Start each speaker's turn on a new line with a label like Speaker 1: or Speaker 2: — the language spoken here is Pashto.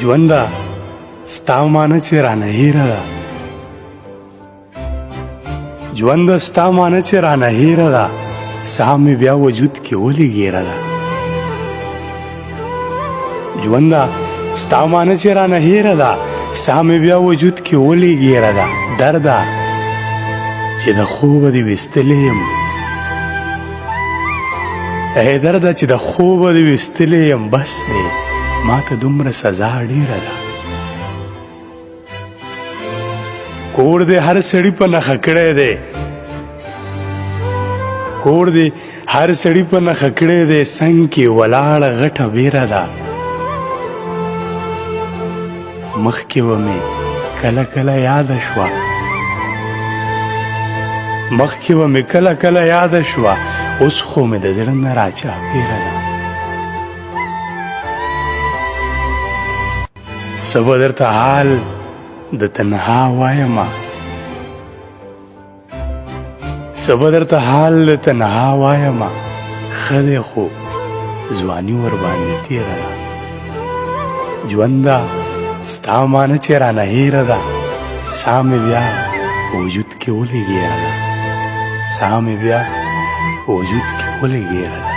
Speaker 1: ژونده ستا معنی چې رانه هېره ده ژونده ستا معنی چې رانه هېره ده ساه مې بیا وجود کې ولې ګیره ده ژونده ستا معنی چې رانه هېره ده ساه مې بیا وجود کې ولې ګیره ده درده چې د خوبه دې ویستلی یم ای درده چې د خوبه دې ویستلی یم بس دی ما ته دومره سزا ډیره ده کور دې هر سړي په نښه کړی دی کور دې هر سړي په نښه کړی دی څنګ کې ولاړه غټه بیره ده مخکې به مې کله کله یاده شوه مخکې به مې کله کله یاده شوه اوس خو مې د زړه نه راچاپېره ده څه به درته حال د تنها وایمه څه به درته حال د تنها وایمه ښه دی خو ځواني ورباندې تېره ده ژونده ستا معنی چې رانه هېره ده ساه مې بیا په وجود کې ولې ګیره ده ساه مې بیا په وجود کې ولې ګیره ده